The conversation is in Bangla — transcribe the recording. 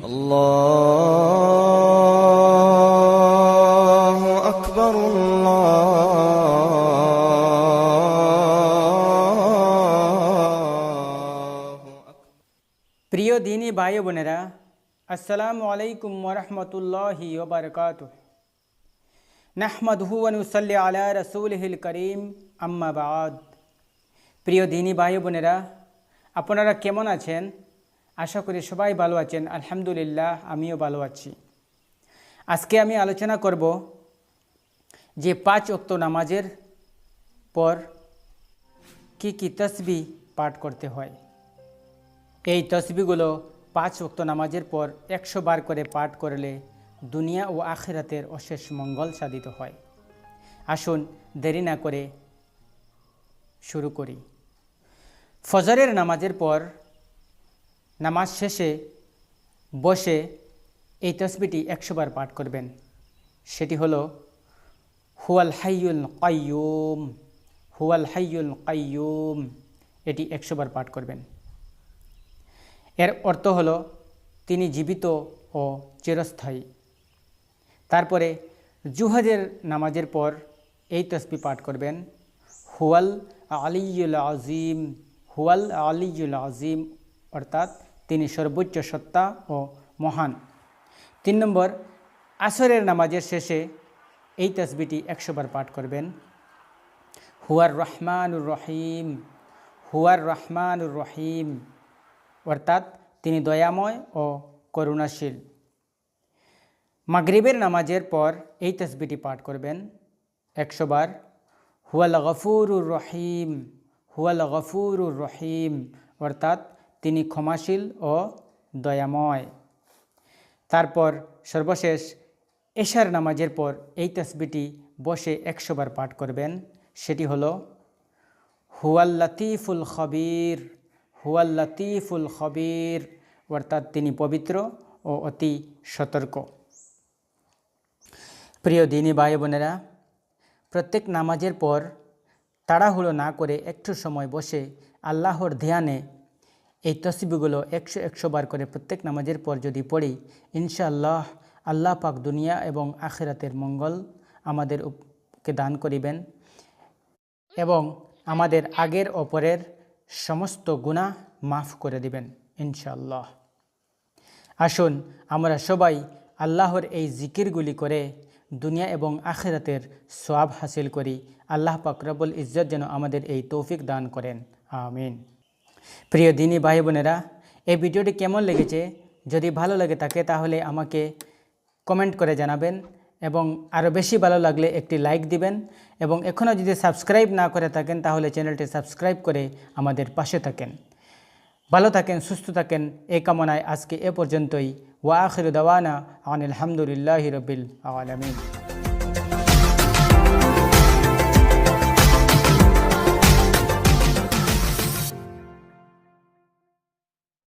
الله أكبر প্রিয় দিনী ভাই বোনেরা, আসসালামু আলাইকুম ওয়া রাহমাতুল্লাহি ওয়া বারাকাতুহু। নাহমাদুহু ওয়া নুসাল্লি আলা রাসূলিহিল কারীম, আম্মা বা'দ। প্রিয় দিনী ভাই বোনেরা, আপনারা কেমন আছেন? আশা করি সবাই ভালো আছেন। আলহামদুলিল্লাহ, আমিও ভালো আছি। আজকে আমি আলোচনা করব যে 5 ওয়াক্ত নামাজের পর কি কি তাসবিহ পাঠ করতে হয়। এই তসবিহগুলো 5 ওয়াক্ত নামাজের পর 100 বার করে পাঠ করলে দুনিয়া ও আখিরাতের অশেষ মঙ্গল সাধিত হয়। আসুন দেরি না করে শুরু করি। ফজরের নামাজের পর নামাজ শেষে বসে এই তসবিহটি 100 বার পাঠ করবেন। সেটি হলো হুয়াল হাইয়ুল কাইয়ুম, হুয়াল হাইয়ুল কাইয়ুম। এটি 100 বার পাঠ করবেন। এর অর্থ হলো তিনি জীবিত ও চিরস্থায়ী। তারপরে জুহরের নামাজের পর এই তসবিহ পাঠ করবেন, হুয়াল আলিয়ুল আজিম, হুয়াল আলিয়ুল আজিম, অর্থাৎ তিনি সর্বোচ্চ সত্তা ও মহান। 3 নম্বর, আসরের নামাজের শেষে এই তসবিহটি 100 বার পাঠ করবেন, হুয়ার রহমানুর রহিম, হুয়ার রহমানুর রহিম, অর্থাৎ তিনি দয়াময় ও করুণাশীল। মাগরিবের নামাজের পর এই তসবিহটি পাঠ করবেন 100 বার, হুয়াল গফুরুর রহিম, হুয়াল গফুরুর রহিম, অর্থাৎ তিনি ক্ষমাশীল ও দয়াময়। তারপর সর্বশেষ এশার নামাজের পর এই তসবিহটি বসে 100 বার পাঠ করবেন। সেটি হলো হুয়াল লতিফুল খবীর, হুয়াল লতিফুল খবীর, অর্থাৎ তিনি পবিত্র ও অতি সতর্ক। প্রিয় দিনী ভাই বোনেরা, প্রত্যেক নামাজের পর তাড়াহুড়ো না করে একটু সময় বসে আল্লাহর ধ্যানে এই তসবিহগুলো 100 বার করে প্রত্যেক নামাজের পর যদি পড়ি, ইনশাআল্লাহ আল্লাহ পাক দুনিয়া এবং আখিরাতের মঙ্গল আমাদেরকে দান করিবেন এবং আমাদের আগের ও পরের সমস্ত গুনাহ মাফ করে দিবেন ইনশাআল্লাহ। আসুন আমরা সবাই আল্লাহর এই জিকিরগুলি করে দুনিয়া এবং আখিরাতের সওয়াব হাসিল করি। আল্লাহ পাক রব্বুল ইজ্জত যেন আমাদের এই তৌফিক দান করেন, আমিন। প্রিয় দিনী ভাই বোনেরা, এই ভিডিওটি কেমন লেগেছে যদি ভালো লাগে থাকে তাহলে আমাকে কমেন্ট করে জানাবেন এবং আরও বেশি ভালো লাগলে একটি লাইক দিবেন এবং এখনও যদি সাবস্ক্রাইব না করে থাকেন তাহলে চ্যানেলটি সাবস্ক্রাইব করে আমাদের পাশে থাকেন। ভালো থাকেন, সুস্থ থাকেন, এই কামনায় আজকে এ পর্যন্তই। ওয়া আখিরু দাওয়ানা আনিল হামদুলিল্লাহি রাব্বিল আলামিন।